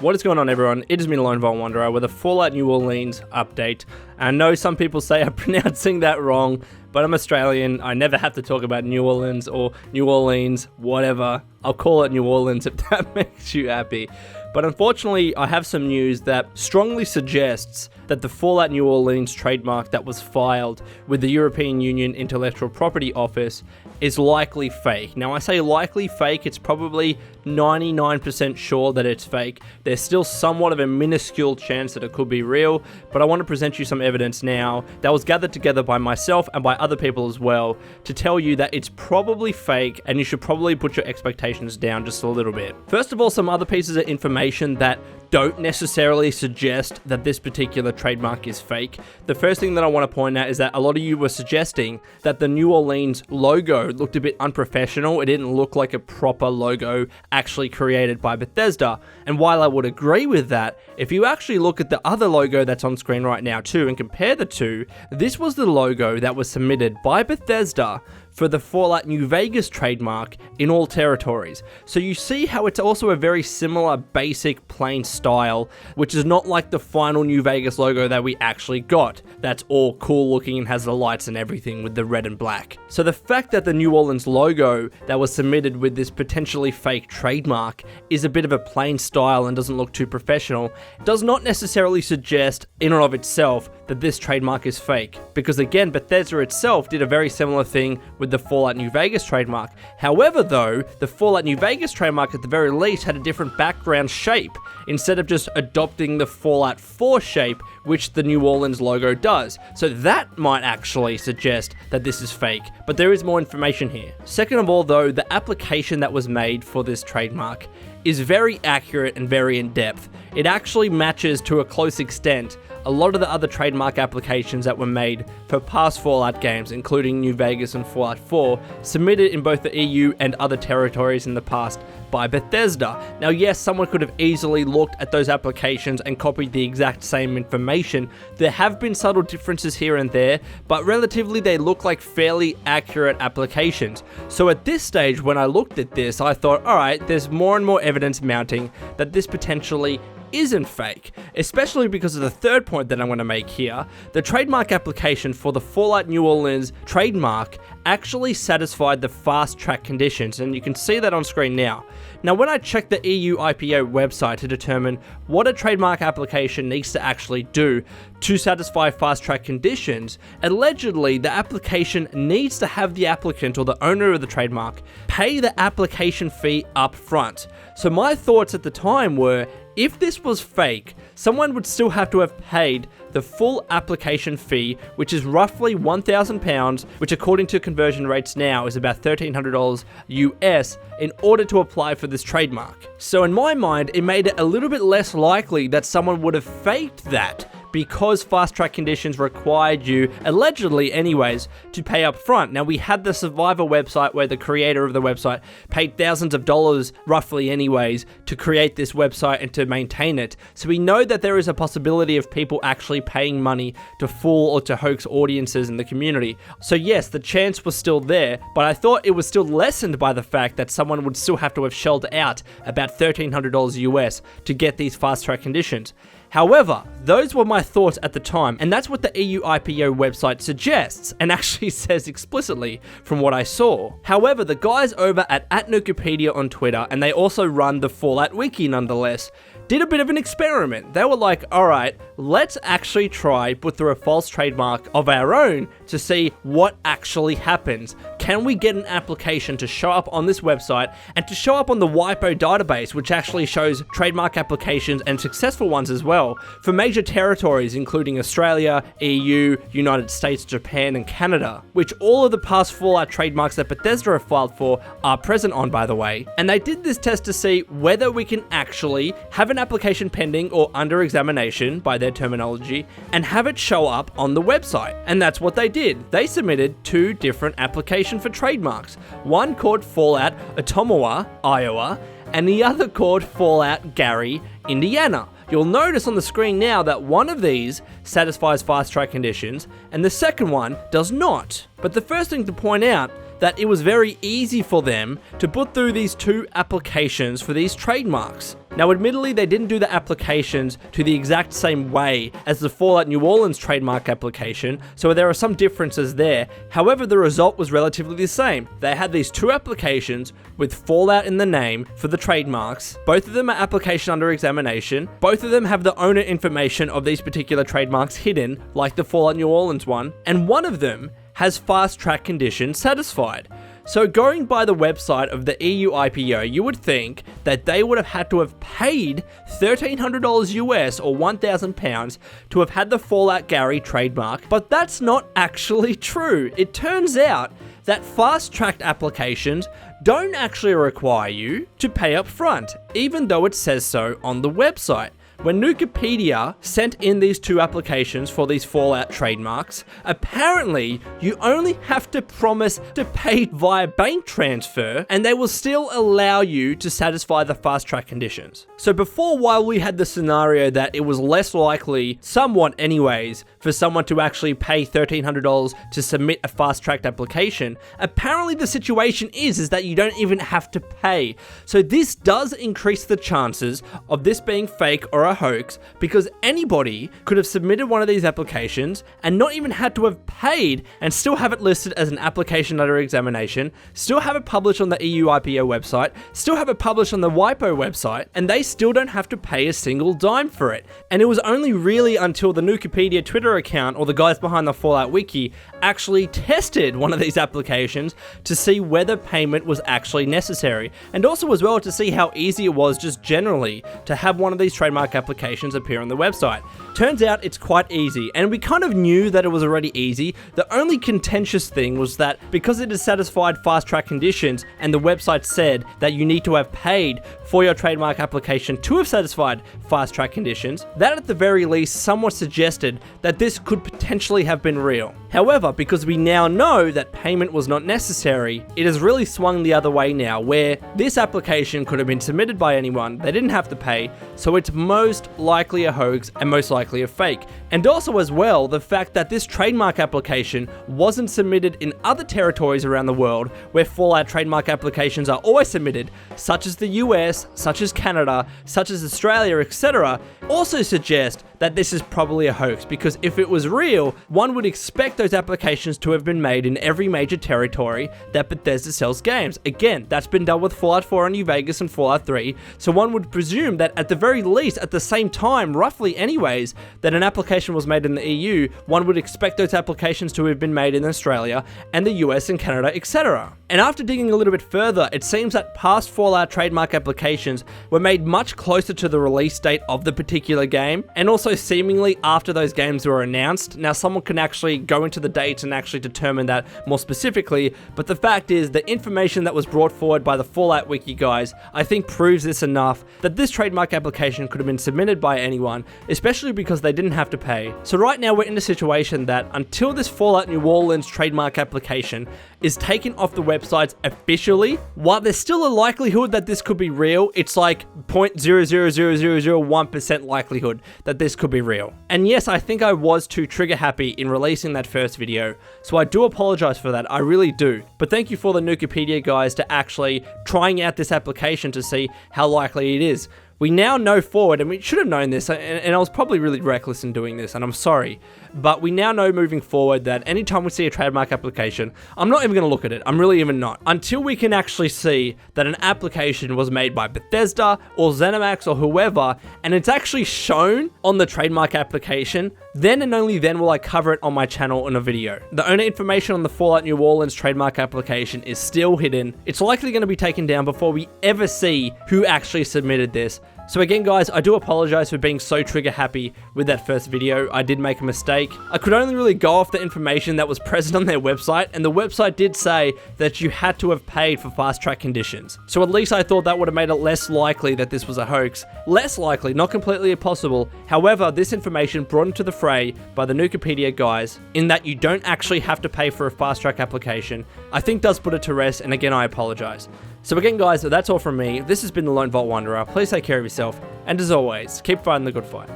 What is going on, everyone? It is me, Lone Vol Wanderer, with a Fallout New Orleans update. I know some people say I'm pronouncing that wrong, but I'm Australian. I never have to talk about New Orleans or New Orleans, whatever. I'll call it New Orleans if that makes you happy. But unfortunately, I have some news that strongly suggests that the Fallout New Orleans trademark that was filed with the European Union Intellectual Property Office is likely fake. Now, I say likely fake, it's probably 99% sure that it's fake. There's still somewhat of a minuscule chance that it could be real, but I want to present you some evidence now that was gathered together by myself and by other people as well to tell you that it's probably fake and you should probably put your expectations down just a little bit. First of all, some other pieces of information that don't necessarily suggest that this particular trademark is fake. The first thing that I want to point out is that a lot of you were suggesting that the New Orleans logo looked a bit unprofessional. It didn't look like a proper logo actually created by Bethesda. And while I would agree with that, if you actually look at the other logo that's on screen right now too and compare the two, this was the logo that was submitted by Bethesda for the Fallout New Vegas trademark in all territories. So you see how it's also a very similar basic plain style, which is not like the final New Vegas logo that we actually got. That's all cool looking and has the lights and everything with the red and black. So the fact that the New Orleans logo that was submitted with this potentially fake trademark is a bit of a plain style and doesn't look too professional does not necessarily suggest in and of itself that this trademark is fake. Because again, Bethesda itself did a very similar thing with the Fallout New Vegas trademark. However though, the Fallout New Vegas trademark at the very least had a different background shape, instead of just adopting the Fallout 4 shape, which the New Orleans logo does. So that might actually suggest that this is fake, but there is more information here. Second of all though, the application that was made for this trademark is very accurate and very in-depth. It actually matches to a close extent a lot of the other trademark applications that were made for past Fallout games, including New Vegas and Fallout 4, submitted in both the EU and other territories in the past by Bethesda. Now yes, someone could have easily looked at those applications and copied the exact same information. There have been subtle differences here and there, but relatively they look like fairly accurate applications. So at this stage, when I looked at this, I thought, alright, there's more and more evidence mounting that this potentially isn't fake, especially because of the third point that I'm going to make here. The trademark application for the Fallout New Orleans trademark actually satisfied the fast track conditions, and you can see that on screen now. Now, when I checked the EU IPO website to determine what a trademark application needs to actually do to satisfy fast track conditions, allegedly the application needs to have the applicant or the owner of the trademark pay the application fee up front. So my thoughts at the time were, if this was fake, someone would still have to have paid the full application fee, which is roughly £1,000, which according to conversion rates now is about $1,300 US, in order to apply for this trademark. So in my mind, it made it a little bit less likely that someone would have faked that, because fast track conditions required you, allegedly anyways, to pay up front. Now, we had the Survivor website where the creator of the website paid thousands of dollars, roughly anyways, to create this website and to maintain it. So we know that there is a possibility of people actually paying money to fool or to hoax audiences in the community. So yes, the chance was still there, but I thought it was still lessened by the fact that someone would still have to have shelled out about $1,300 US to get these fast track conditions. However, those were my thoughts at the time, and that's what the EU IPO website suggests, and actually says explicitly from what I saw. However, the guys over at @Nukipedia on Twitter, and they also run the Fallout Wiki nonetheless, did a bit of an experiment. They were like, alright, let's actually try put through a false trademark of our own to see what actually happens. Can we get an application to show up on this website and to show up on the WIPO database, which actually shows trademark applications and successful ones as well for major territories including Australia, EU, United States, Japan and Canada, which all of the past Fallout trademarks that Bethesda have filed for are present on, by the way. And they did this test to see whether we can actually have an application pending or under examination by their terminology and have it show up on the website. And that's what they did. They submitted two different applications for trademarks, one called Fallout Ottumwa, Iowa, and the other called Fallout Gary, Indiana. You'll notice on the screen now that one of these satisfies fast track conditions and the second one does not. But the first thing to point out that it was very easy for them to put through these two applications for these trademarks. Now, admittedly, they didn't do the applications to the exact same way as the Fallout New Orleans trademark application, so there are some differences there. However, the result was relatively the same. They had these two applications with Fallout in the name for the trademarks. Both of them are application under examination. Both of them have the owner information of these particular trademarks hidden, like the Fallout New Orleans one, and one of them has fast track conditions satisfied. So going by the website of the EU IPO, you would think that they would have had to have paid $1,300 US or £1,000 to have had the Fallout Gary trademark, but that's not actually true. It turns out that fast-tracked applications don't actually require you to pay up front, even though it says so on the website. When Nukipedia sent in these two applications for these Fallout trademarks, apparently you only have to promise to pay via bank transfer and they will still allow you to satisfy the fast track conditions. So before, while we had the scenario that it was less likely, somewhat anyways, for someone to actually pay $1,300 to submit a fast tracked application, apparently the situation is that you don't even have to pay. So this does increase the chances of this being fake or a hoax, because anybody could have submitted one of these applications and not even had to have paid and still have it listed as an application under examination, still have it published on the EU IPO website, still have it published on the WIPO website, and they still don't have to pay a single dime for it. And it was only really until the Nukipedia Twitter account or the guys behind the Fallout Wiki actually tested one of these applications to see whether payment was actually necessary, and also as well to see how easy it was just generally to have one of these trademark applications appear on the website. Turns out it's quite easy, and we kind of knew that it was already easy. The only contentious thing was that because it is satisfied fast track conditions and the website said that you need to have paid for your trademark application to have satisfied fast track conditions, that at the very least somewhat suggested that this could potentially have been real. However, because we now know that payment was not necessary, it has really swung the other way now, where this application could have been submitted by anyone, they didn't have to pay, so it's most likely a hoax and most likely a fake. And also as well, the fact that this trademark application wasn't submitted in other territories around the world where Fallout trademark applications are always submitted, such as the US, such as Canada, such as Australia, etc., also suggest that this is probably a hoax, because if it was real, one would expect those applications to have been made in every major territory that Bethesda sells games. Again, that's been done with Fallout 4 in New Vegas and Fallout 3, so one would presume that at the very least, at the same time, roughly anyways, that an application was made in the EU, one would expect those applications to have been made in Australia and the US and Canada, etc. And after digging a little bit further, it seems that past Fallout trademark applications were made much closer to the release date of the particular game, and also seemingly after those games were announced. Now, someone can actually go into the dates and actually determine that more specifically, but the fact is, the information that was brought forward by the Fallout Wiki guys, I think proves this enough, that this trademark application could have been submitted by anyone, especially because they didn't have to pay. So right now we're in a situation that until this Fallout New Orleans trademark application is taken off the websites officially, while there's still a likelihood that this could be real, it's like 0.00001% likelihood that this could be real. And yes, I think I was too trigger happy in releasing that first video, so I do apologize for that, I really do. But thank you for the Nukipedia guys to actually trying out this application to see how likely it is. We now know forward, and we should have known this, and I was probably really reckless in doing this, and I'm sorry, but we now know moving forward that anytime we see a trademark application, I'm not even going to look at it, I'm really even not, until we can actually see that an application was made by Bethesda, or ZeniMax, or whoever, and it's actually shown on the trademark application, then and only then will I cover it on my channel in a video. The owner information on the Fallout New Orleans trademark application is still hidden. It's likely going to be taken down before we ever see who actually submitted this. So again guys, I do apologize for being so trigger happy with that first video. I did make a mistake. I could only really go off the information that was present on their website, and the website did say that you had to have paid for fast track conditions. So at least I thought that would have made it less likely that this was a hoax. Less likely, not completely impossible. However, this information brought into the fray by the Nukipedia guys, in that you don't actually have to pay for a fast track application, I think does put it to rest, and again I apologize. So again guys, that's all from me. This has been the Lone Vault Wanderer. Please take care of yourself, and as always, keep fighting the good fight.